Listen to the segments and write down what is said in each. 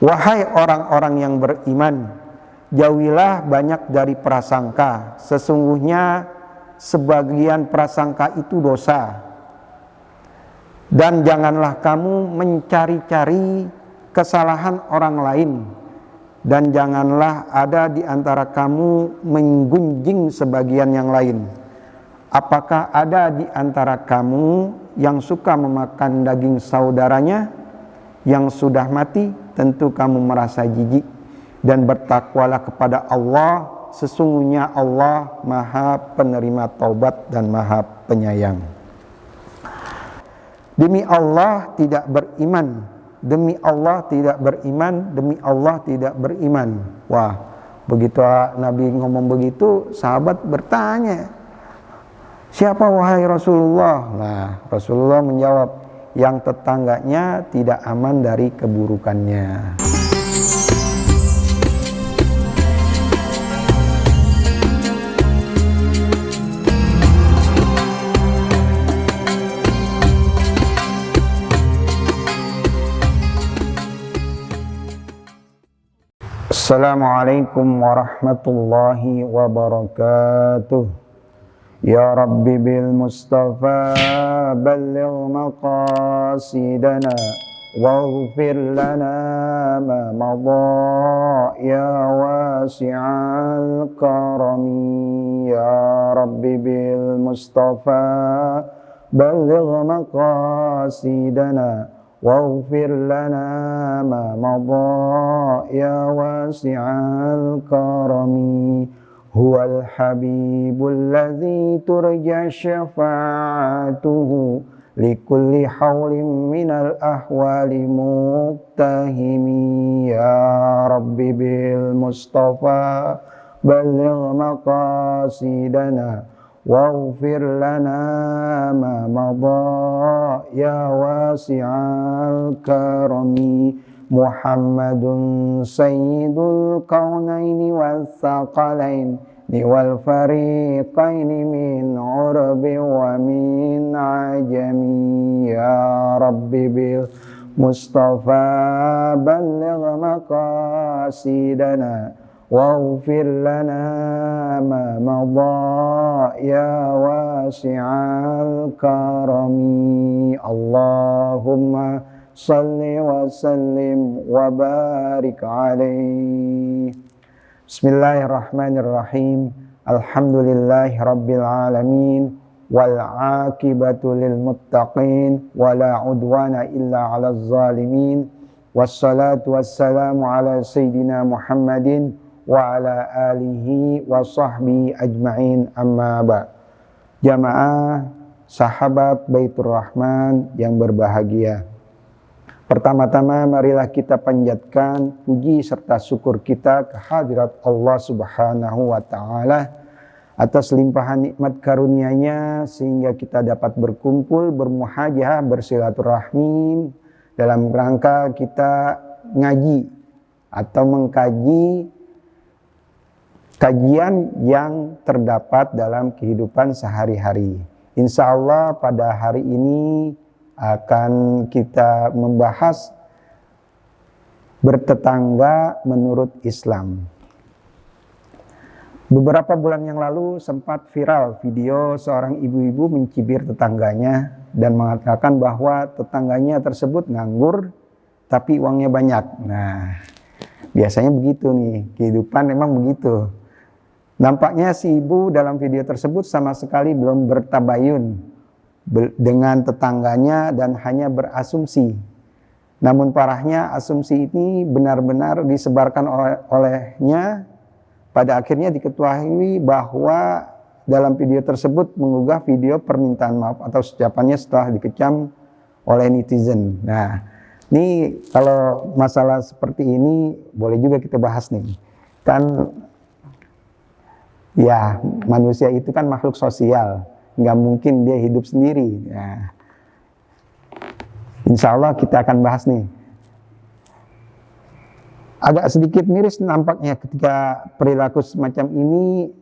Wahai orang-orang yang beriman, jauhilah banyak dari prasangka. Sesungguhnya sebagian prasangka itu dosa. Dan janganlah kamu mencari-cari kesalahan orang lain. Dan janganlah ada di antara kamu menggunjing sebagian yang lain. Apakah ada di antara kamu yang suka memakan daging saudaranya yang sudah mati? Tentu kamu merasa jijik. Dan bertakwalah kepada Allah, sesungguhnya Allah Maha penerima taubat dan Maha penyayang. Demi Allah tidak beriman, demi Allah tidak beriman, demi Allah tidak beriman. Wah, begitu Nabi ngomong begitu, sahabat bertanya, siapa wahai Rasulullah? Nah, Rasulullah menjawab, yang tetangganya tidak aman dari keburukannya. Assalamualaikum warahmatullahi wabarakatuh. Ya Rabbi bil Mustafa balligh maqasidana waghfir lana ma madha ya wasi'al karami. Ya Rabbi bil Mustafa balligh maqasidana waghfir lana ma madha ya wasi'al karami. Huwal habibul ladzi turja syafa'atuhu likulli hawlin minal ahwali muqtahimi. Ya Rabbi bil Mustafa balligh maqasidana waghfir lana ma madha ya wasi'al karami. Muhammadun sayyidul kaunaini wal thaqalain wal fariqaini min urbi wa min ajami. Ya Rabbi bil Mustafa balligh maqasidana waghfir lana ma madha ya wasi'al karami. Allahumma salli wa sallim wa barik alaihi. Bismillahirrahmanirrahim. Alhamdulillahi rabbil alamin. Wal aqibatu lil muttaqin. Wa la udwana illa ala zalimin. Wassalatu wassalamu ala sayyidina Muhammadin wa ala alihi wa sahbihi ajma'in, amma ba'. Jamaah sahabat Baitur Rahman yang berbahagia, pertama-tama marilah kita panjatkan puji serta syukur kita kehadirat Allah Subhanahu wa Ta'ala atas limpahan nikmat karunia-Nya sehingga kita dapat berkumpul, bermuhajah, bersilaturahmi dalam rangka kita ngaji atau mengkaji kajian yang terdapat dalam kehidupan sehari-hari. Insya Allah pada hari ini akan kita membahas bertetangga menurut Islam. Beberapa bulan yang lalu sempat viral video seorang ibu-ibu mencibir tetangganya dan mengatakan bahwa tetangganya tersebut nganggur tapi uangnya banyak. Nah, biasanya begitu nih, kehidupan memang begitu. Nampaknya si ibu dalam video tersebut sama sekali belum bertabayun dengan tetangganya dan hanya berasumsi. Namun parahnya asumsi ini benar-benar disebarkan olehnya. Pada akhirnya diketahui bahwa dalam video tersebut mengunggah video permintaan maaf atau ucapannya setelah dikecam oleh netizen. Nah, ini kalau masalah seperti ini boleh juga kita bahas nih. Kan ya manusia itu kan makhluk sosial. Nggak mungkin dia hidup sendiri. Ya. Insya Allah kita akan bahas nih. Agak sedikit miris nampaknya ketika perilaku semacam ini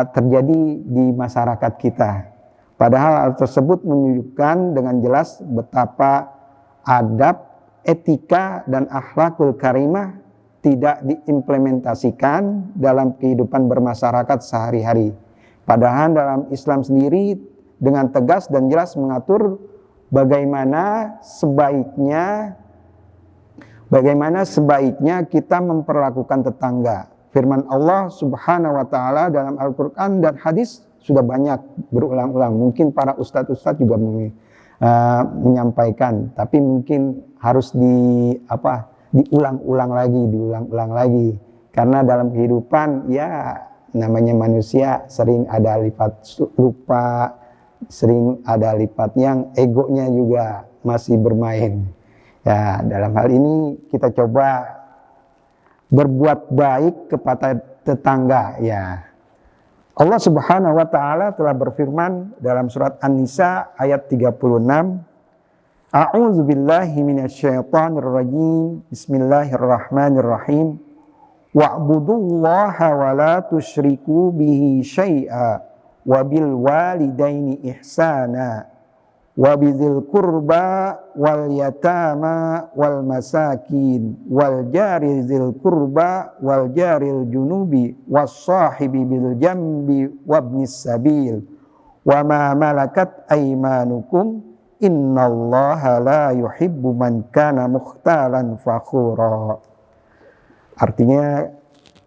terjadi di masyarakat kita. Padahal hal tersebut menunjukkan dengan jelas betapa adab, etika dan akhlakul karimah tidak diimplementasikan dalam kehidupan bermasyarakat sehari-hari. Padahal dalam Islam sendiri dengan tegas dan jelas mengatur bagaimana sebaiknya kita memperlakukan tetangga. Firman Allah Subhanahu wa taala dalam Al-Qur'an dan hadis sudah banyak berulang-ulang. Mungkin para ustadz-ustadz juga menyampaikan, tapi mungkin harus diulang-ulang lagi. Karena dalam kehidupan ya namanya manusia sering ada lipat lupa, sering ada lipat yang egonya juga masih bermain. Ya, dalam hal ini kita coba berbuat baik kepada tetangga ya. Allah Subhanahu wa taala telah berfirman dalam surat An-Nisa ayat 36, A'udzu billahi minasyaitonir rajim. Bismillahirrahmanirrahim. Wa'budullaha wa la tusyriku bihi syai'a wa bil walidaini ihsana wa bidzil qurba wal yatama wal masakin wal jari dzil qurba wal jaril junubi was sahibi bil jambi wabnis sabil wa ma malakat aymanukum innallaha la yuhibbu man kana mukhtalan fakhura. Artinya,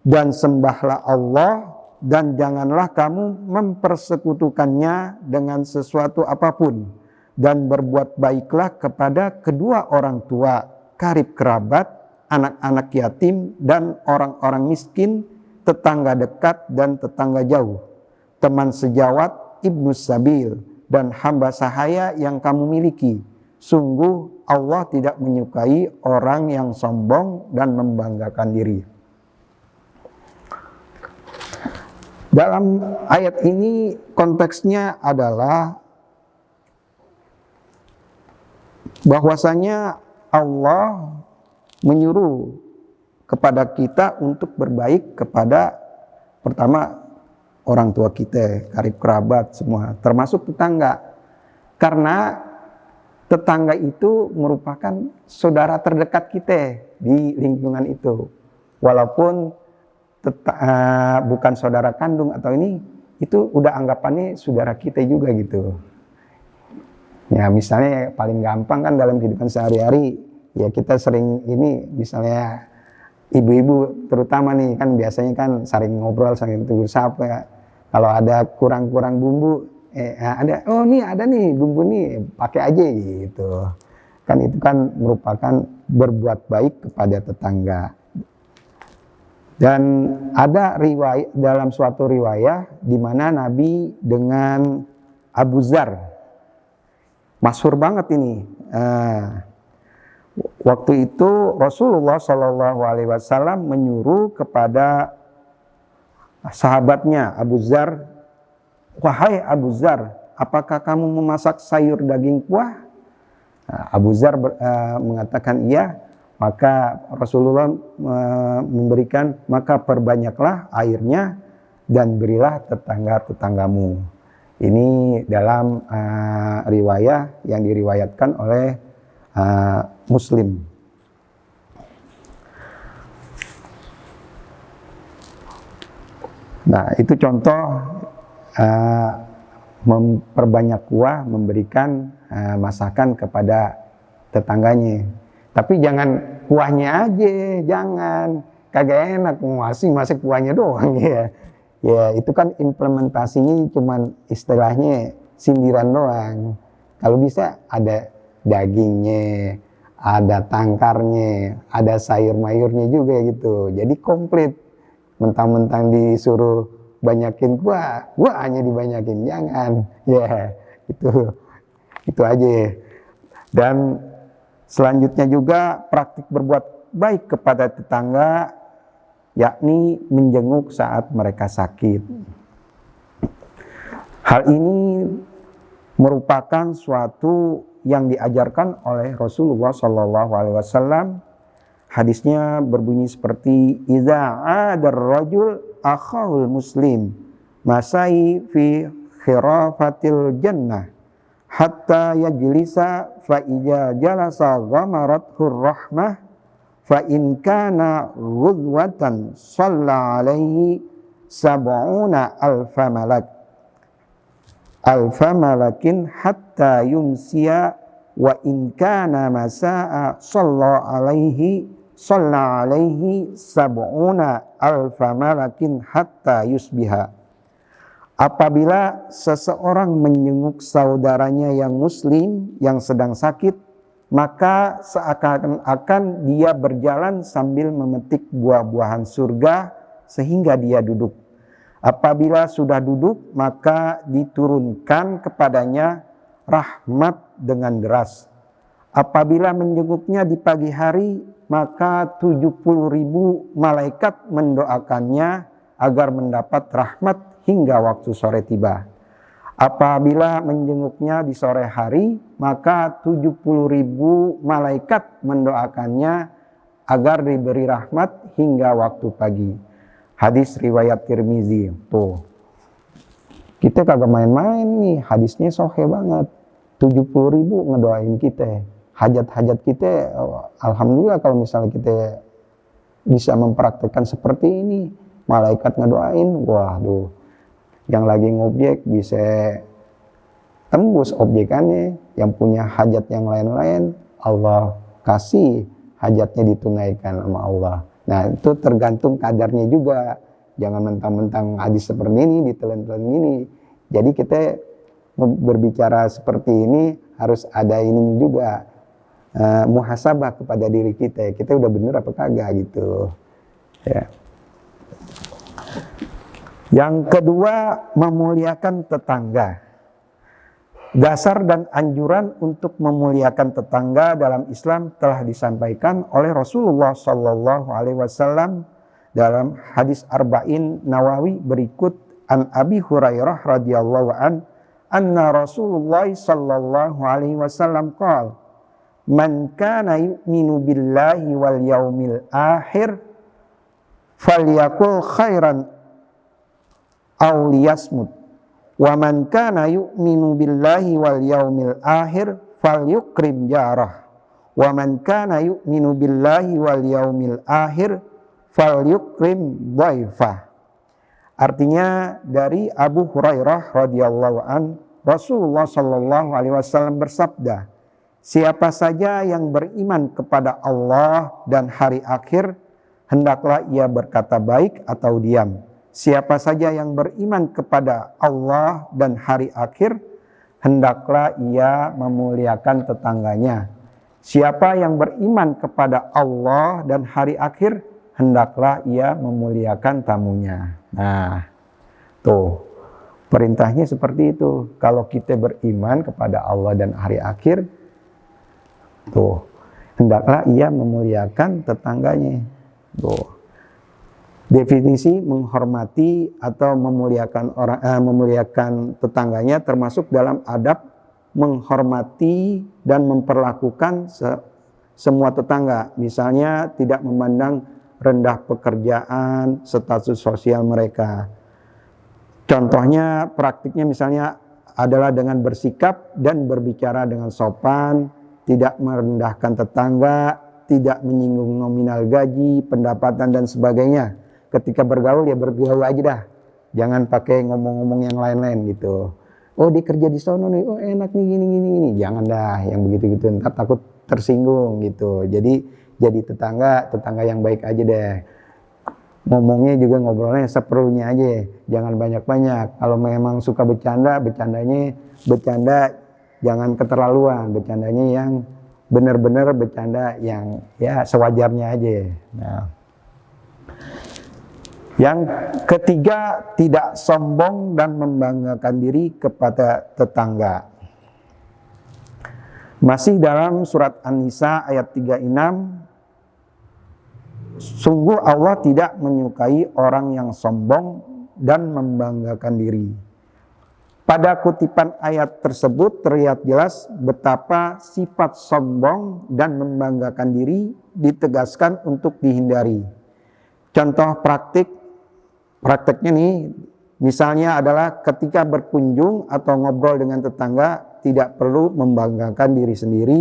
dan sembahlah Allah dan janganlah kamu mempersekutukannya dengan sesuatu apapun, dan berbuat baiklah kepada kedua orang tua, karib kerabat, anak-anak yatim, dan orang-orang miskin, tetangga dekat dan tetangga jauh, teman sejawat, ibnu sabil, dan hamba sahaya yang kamu miliki. Sungguh Allah tidak menyukai orang yang sombong dan membanggakan diri. Dalam ayat ini konteksnya adalah bahwasanya Allah menyuruh kepada kita untuk berbaik kepada pertama orang tua kita, karib kerabat semua, termasuk tetangga. Karena tetangga itu merupakan saudara terdekat kita di lingkungan itu. Walaupun bukan saudara kandung atau ini, itu udah anggapannya saudara kita juga gitu. Ya misalnya paling gampang kan dalam kehidupan sehari-hari, ya kita sering ini misalnya ibu-ibu terutama nih kan biasanya kan sering ngobrol, sering tegur sapa ya. Kalau ada kurang-kurang bumbu, ada, oh nih ada nih bumbu nih, pakai aja gitu. Kan itu kan merupakan berbuat baik kepada tetangga. Dan ada riwayat dalam suatu riwayat di mana Nabi dengan Abu Dzar, masyhur banget ini. Waktu itu Rasulullah SAW menyuruh kepada sahabatnya Abu Dzar, wahai Abu Dzar, apakah kamu memasak sayur daging kuah? Abu Dzar mengatakan iya. Maka Rasulullah memberikan, maka perbanyaklah airnya dan berilah tetangga-tetanggamu. Ini dalam riwayat yang diriwayatkan oleh Muslim. Nah, itu contoh memperbanyak kuah, memberikan masakan kepada tetangganya. Tapi jangan kuahnya aja, jangan. Kagak enak masak kuahnya doang ya. Ya, itu kan implementasinya cuman istilahnya sindiran doang. Kalau bisa ada dagingnya, ada tangkarnya, ada sayur-mayurnya juga gitu. Jadi komplit. Mentang-mentang disuruh banyakin kuah hanya dibanyakin, jangan. Ya, itu aja. Dan selanjutnya juga praktik berbuat baik kepada tetangga, yakni menjenguk saat mereka sakit. Hal ini merupakan suatu yang diajarkan oleh Rasulullah SAW. Hadisnya berbunyi seperti Iza adar rajul akhahul muslim masai fi khirafatil jannah hatta yajlisa fa ija jalasa ghamarathu rahmah fa in kana ghudwatan shalla alaihi sab'una alfa malakin hatta yumsiya wa in kana masa'a shalla alaihi sab'una alfa malakin hatta yusbiha. Apabila seseorang menjenguk saudaranya yang muslim yang sedang sakit, maka seakan-akan dia berjalan sambil memetik buah-buahan surga sehingga dia duduk. Apabila sudah duduk, maka diturunkan kepadanya rahmat dengan deras. Apabila menjenguknya di pagi hari, maka 70.000 malaikat mendoakannya agar mendapat rahmat hingga waktu sore tiba. Apabila menjenguknya di sore hari, maka 70.000 malaikat mendoakannya agar diberi rahmat hingga waktu pagi. Hadis riwayat Tirmizi. Tuh, kita kagak main-main nih, hadisnya sahih banget. 70.000 ngedoain kita. Hajat-hajat kita, alhamdulillah kalau misalnya kita bisa mempraktekkan seperti ini. Malaikat ngedoain, waduh, yang lagi ngobjek bisa tembus objekannya, yang punya hajat yang lain-lain, Allah kasih hajatnya ditunaikan sama Allah. Nah, itu tergantung kadarnya juga. Jangan mentang-mentang hadis seperti ini, ditelan-telan gini. Jadi kita berbicara seperti ini harus ada ini juga, muhasabah kepada diri kita. Kita udah bener apa kagak gitu. Ya. Yang kedua, memuliakan tetangga. Dasar dan anjuran untuk memuliakan tetangga dalam Islam telah disampaikan oleh Rasulullah Sallallahu Alaihi Wasallam dalam hadis Arba'in Nawawi berikut. An Abi Hurairah radhiyallahu anna Rasulullah Sallallahu Alaihi Wasallam qala man kana yu'minu billahi wal yaumil akhir falyakul khairan aw liyasmut wa man kana yu'minu billahi wal yaumil akhir falyukrim jarah wa man kana yu'minu billahi wal yaumil akhir falyukrim dhaifah. Artinya dari Abu Hurairah radhiyallahu an, Rasulullah sallallahu alaihi wasallam bersabda, siapa saja yang beriman kepada Allah dan hari akhir, hendaklah ia berkata baik atau diam. Siapa saja yang beriman kepada Allah dan hari akhir, hendaklah ia memuliakan tetangganya. Siapa yang beriman kepada Allah dan hari akhir, hendaklah ia memuliakan tamunya. Nah, tuh, perintahnya seperti itu. Kalau kita beriman kepada Allah dan hari akhir, tuh, hendaklah ia memuliakan tetangganya. Tuh. Definisi menghormati atau memuliakan memuliakan tetangganya termasuk dalam adab menghormati dan memperlakukan semua tetangga. Misalnya tidak memandang rendah pekerjaan, status sosial mereka. Contohnya, praktiknya misalnya adalah dengan bersikap dan berbicara dengan sopan, tidak merendahkan tetangga, tidak menyinggung nominal gaji, pendapatan dan sebagainya. Ketika bergaul ya bergaul aja dah. Jangan pakai ngomong-ngomong yang lain-lain gitu. Oh, dia kerja di sono nih, oh enak nih gini. Jangan dah yang begitu-gitu, ntar takut tersinggung gitu. Jadi tetangga yang baik aja deh. Ngomongnya juga ngobrolnya seperlunya aja, jangan banyak-banyak. Kalau memang suka bercandanya bercanda jangan keterlaluan, bercandanya yang benar-benar bercanda yang ya sewajarnya aja. Nah. Yang ketiga, tidak sombong dan membanggakan diri kepada tetangga. Masih dalam surat An-Nisa ayat 36, sungguh Allah tidak menyukai orang yang sombong dan membanggakan diri. Pada kutipan ayat tersebut terlihat jelas betapa sifat sombong dan membanggakan diri ditegaskan untuk dihindari. Contoh prakteknya nih, misalnya adalah ketika berkunjung atau ngobrol dengan tetangga, tidak perlu membanggakan diri sendiri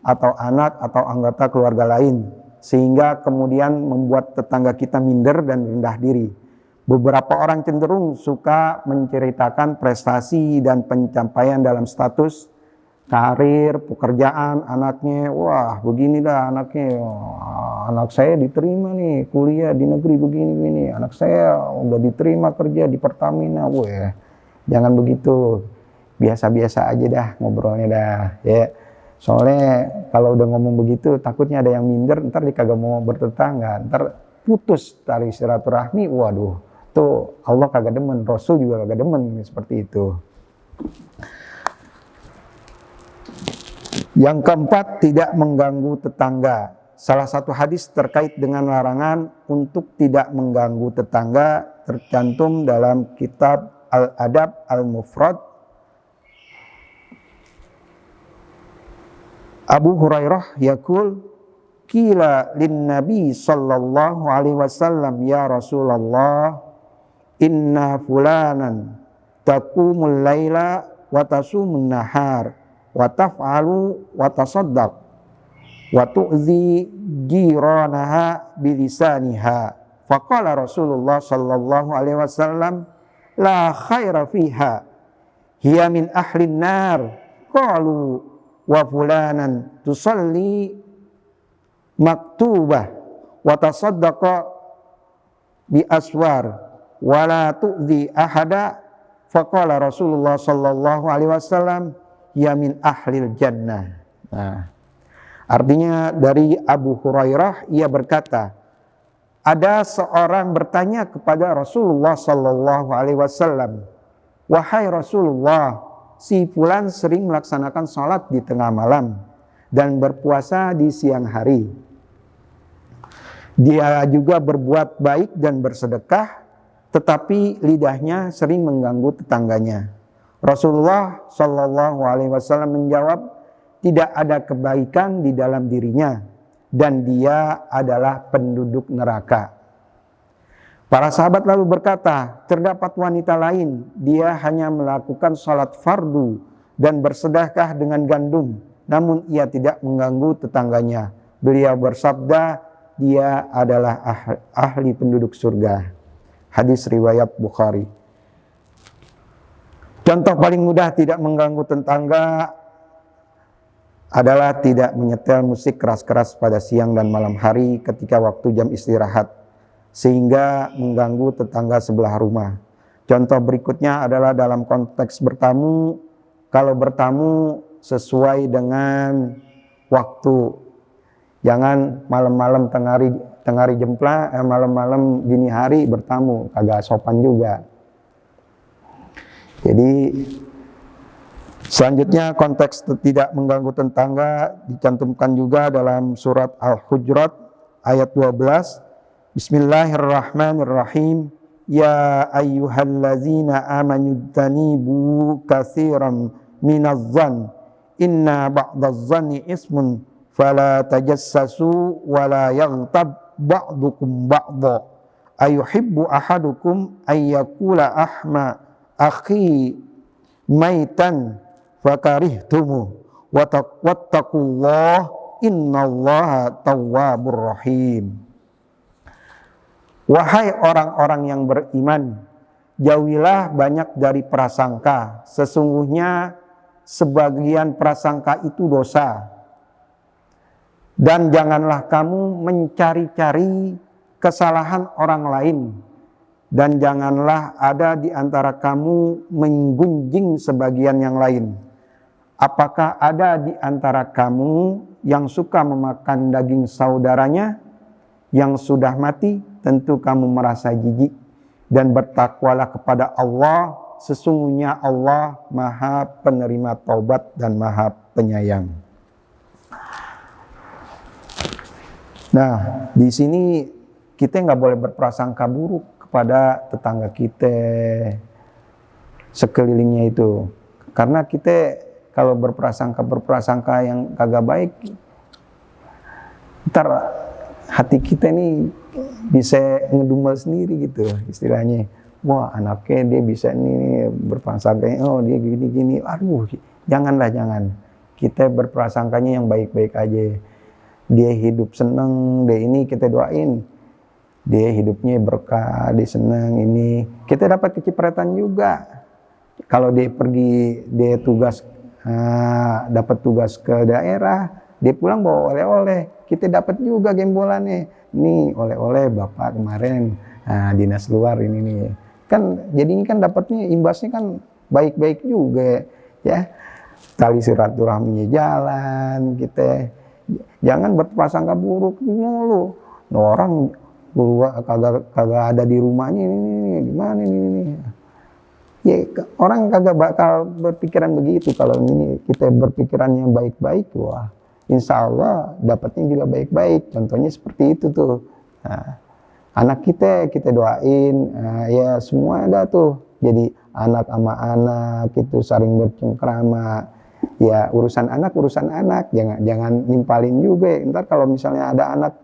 atau anak atau anggota keluarga lain, sehingga kemudian membuat tetangga kita minder dan rendah diri. Beberapa orang cenderung suka menceritakan prestasi dan pencapaian dalam status karir, pekerjaan anaknya. Wah, begini dah anaknya. Wah, anak saya diterima nih kuliah di negeri begini-begini. Anak saya udah diterima kerja di Pertamina. Wah, jangan begitu. Biasa-biasa aja dah ngobrolnya dah, ya. Soalnya kalau udah ngomong begitu takutnya ada yang minder, ntar dia kagak mau bertetangga, ntar putus tali silaturahmi. Waduh, tuh Allah kagak demen, Rasul juga kagak demen seperti itu. Yang keempat, tidak mengganggu tetangga. Salah satu hadis terkait dengan larangan untuk tidak mengganggu tetangga tercantum dalam kitab Al-Adab Al-Mufrad. Abu Hurairah yaqul, qila lin Nabi sallallahu alaihi wasallam, ya Rasulullah, inna fulanan taqumul laila wa tasumun nahar wa taf'alu wa tasaddaq wa tu'zi jiranaha bilisaniha. Faqala Rasulullah sallallahu alaihi wasallam, la khaira fiha, hiya min ahli nar. Qalu wa fulanan tusalli maktubah wa tasaddaqa bi aswar wa la tu'zi ahada. Faqala Rasulullah sallallahu alaihi wasallam, ya min ahlil jannah. Nah, artinya dari Abu Hurairah, ia berkata, ada seorang bertanya kepada Rasulullah sallallahu alaihi wasallam, wahai Rasulullah, si fulan sering melaksanakan sholat di tengah malam dan berpuasa di siang hari. Dia juga berbuat baik dan bersedekah, tetapi lidahnya sering mengganggu tetangganya. Rasulullah Shallallahu Alaihi Wasallam menjawab, tidak ada kebaikan di dalam dirinya dan dia adalah penduduk neraka. Para sahabat lalu berkata, terdapat wanita lain, dia hanya melakukan salat fardu dan bersedekah dengan gandum, namun ia tidak mengganggu tetangganya. Beliau bersabda, dia adalah ahli penduduk surga. Hadis riwayat Bukhari. Contoh paling mudah tidak mengganggu tetangga adalah tidak menyetel musik keras-keras pada siang dan malam hari ketika waktu jam istirahat, sehingga mengganggu tetangga sebelah rumah. Contoh berikutnya adalah dalam konteks bertamu. Kalau bertamu sesuai dengan waktu, jangan malam-malam tengari jempla, malam-malam dini hari bertamu, kagak sopan juga. Jadi selanjutnya konteks tidak mengganggu tetangga dicantumkan juga dalam surat Al-Hujurat ayat 12. Bismillahirrahmanirrahim. Ya ayyuhallazina amanu tanibu katsiran minadh-dhann inna ba'dadh-dhanni ismun fala tajassasu wala yaghtab ba'dukum ba'dha ayuhibbu ahadukum ayyakula ahma akhi maitan fakarihtumu wattaqullah innallaha tawwabur rahim. Wahai orang-orang yang beriman, jauhilah banyak dari prasangka. Sesungguhnya sebagian prasangka itu dosa. Dan janganlah kamu mencari-cari kesalahan orang lain. Dan janganlah ada di antara kamu menggunjing sebagian yang lain. Apakah ada di antara kamu yang suka memakan daging saudaranya yang sudah mati? Tentu kamu merasa jijik, dan bertakwalah kepada Allah. Sesungguhnya Allah Maha penerima taubat dan Maha penyayang. Nah, di sini kita nggak boleh berprasangka buruk kepada tetangga kita sekelilingnya itu, karena kita kalau berprasangka yang kagak baik, ntar hati kita ini bisa ngedumel sendiri gitu istilahnya. Wah, anaknya dia bisa nih berprasangka, oh dia gini-gini, aduh Janganlah, jangan. Kita berprasangkanya yang baik-baik aja. Dia hidup seneng, dia ini kita doain. Dia hidupnya berkah, dia seneng ini. Kita dapat kecipratan juga. Kalau dia pergi, dia tugas, dapat tugas ke daerah, dia pulang bawa oleh-oleh. Kita dapat juga gembolannya. Nih oleh-oleh Bapak kemarin dinas luar ini nih. Kan jadinya kan dapatnya imbasnya kan baik-baik juga ya. Tali silaturahminya jalan, kita jangan berprasangka buruk mulu. Nah, orang kagak ada di rumahnya ini gimana ini. Ya orang kagak bakal berpikiran begitu. Kalau ini kita berpikiran yang baik-baik, wah insya Allah dapatnya juga baik-baik. Contohnya seperti itu tuh. Nah, anak kita doain, ya semua ada tuh. Jadi anak sama anak itu saling bercengkrama. Ya urusan anak, jangan nimpalin juga. Ntar kalau misalnya ada anak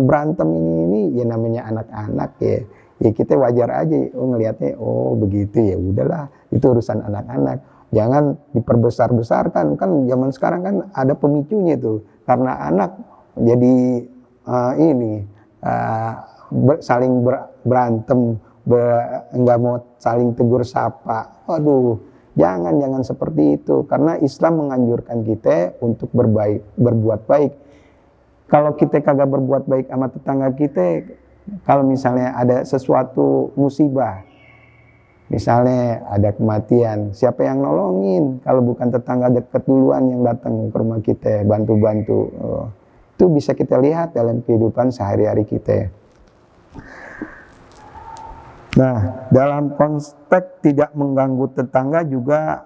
berantem ini ya namanya anak-anak ya. Ya kita wajar aja ngelihatnya, oh begitu ya udahlah, itu urusan anak-anak. Jangan diperbesar-besarkan, kan zaman sekarang kan ada pemicunya tuh. Karena anak jadi saling berantem, nggak mau saling tegur sapa. Waduh, jangan seperti itu. Karena Islam menganjurkan kita untuk berbuat baik. Kalau kita kagak berbuat baik sama tetangga kita, kalau misalnya ada sesuatu musibah, misalnya ada kematian, siapa yang nolongin? Kalau bukan tetangga dekat duluan yang datang ke rumah kita, bantu-bantu. Itu bisa kita lihat dalam kehidupan sehari-hari kita. Nah, dalam konteks tidak mengganggu tetangga juga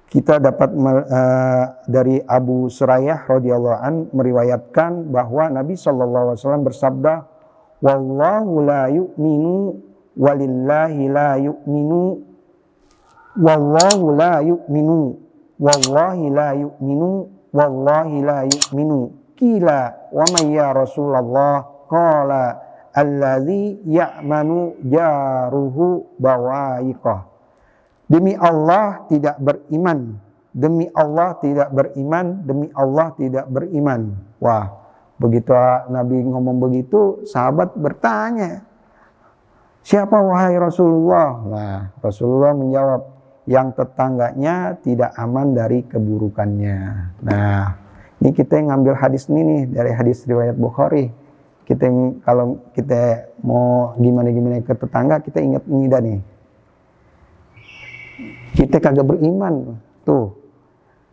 kita dapat dari Abu Surayyah radhiyallahu an meriwayatkan bahwa Nabi SAW bersabda, wallahu la yu'minu walillahi la yu'minu wallahu la yu'minu wallahi la yu'minu wallahi la yu'minu qila wa man ya Rasulullah qala alladzi ya'manu jaruhu bawa'iqah. Demi Allah tidak beriman, demi Allah tidak beriman, demi Allah tidak beriman. Wah, begitu Nabi ngomong begitu, sahabat bertanya, siapa wahai Rasulullah? Nah, Rasulullah menjawab, yang tetangganya tidak aman dari keburukannya. Nah, ini kita ngambil hadis ini nih dari hadis riwayat Bukhari. Kalau kita mau gimana ke tetangga, kita ingat ini dah nih. Kita kagak beriman tuh.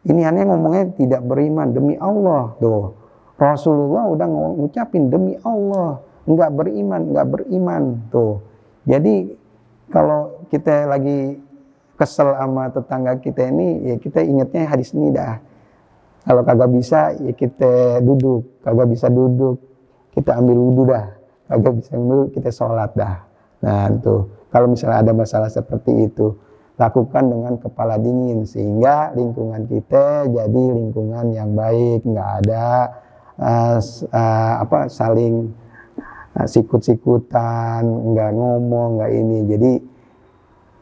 Ini aneh ngomongnya tidak beriman demi Allah tuh. Rasulullah udah ngucapin demi Allah, enggak beriman tuh. Jadi kalau kita lagi kesel sama tetangga kita ini, ya kita ingatnya hadis ini dah. Kalau kagak bisa ya kita duduk, kagak bisa duduk kita ambil wudhu dah, kagak bisa wudhu kita sholat dah. Nah tuh kalau misalnya ada masalah seperti itu, lakukan dengan kepala dingin sehingga lingkungan kita jadi lingkungan yang baik, nggak ada saling sikut-sikutan, nggak ngomong, nggak ini. Jadi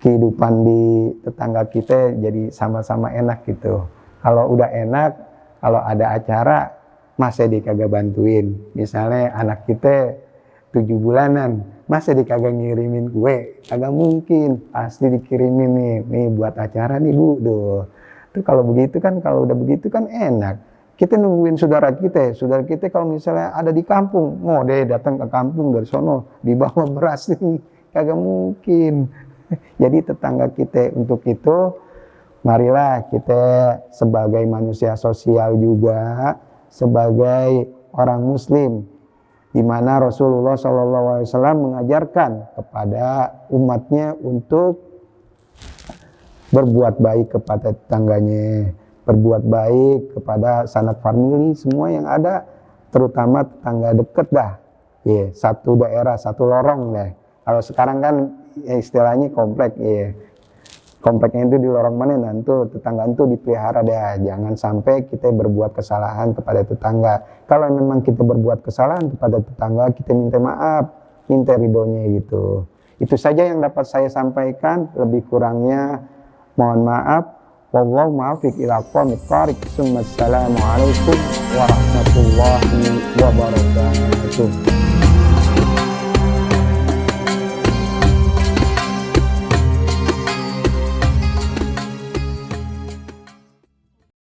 kehidupan di tetangga kita jadi sama-sama enak gitu. Kalau udah enak, kalau ada acara masa dikagak bantuin. Misalnya anak kita 7 bulanan, masa dikagak ngirimin kue? Kagak mungkin, pasti dikirimin nih buat acara nih Bu. Tuh kalau begitu kan, kalau udah begitu kan enak. Kita nungguin saudara kita kalau misalnya ada di kampung, deh datang ke kampung dari sono dibawa beras nih, kagak mungkin. Jadi tetangga kita untuk itu, marilah kita sebagai manusia sosial juga, sebagai orang Muslim, di mana Rasulullah SAW mengajarkan kepada umatnya untuk berbuat baik kepada tetangganya, berbuat baik kepada sanak famili semua yang ada, terutama tetangga deket dah. Satu daerah, satu lorong deh. Kalau sekarang kan istilahnya komplek, kompleknya itu di lorong mana, nanti tetangga itu dipelihara deh. Jangan sampai kita berbuat kesalahan kepada tetangga. Kalau memang kita berbuat kesalahan kepada tetangga, kita minta maaf, minta ridhonya gitu. Itu saja yang dapat saya sampaikan, lebih kurangnya mohon maaf. Wallahu muwaffiq ila aqwamit thoriq. Assalamualaikum warahmatullahi wabarakatuh.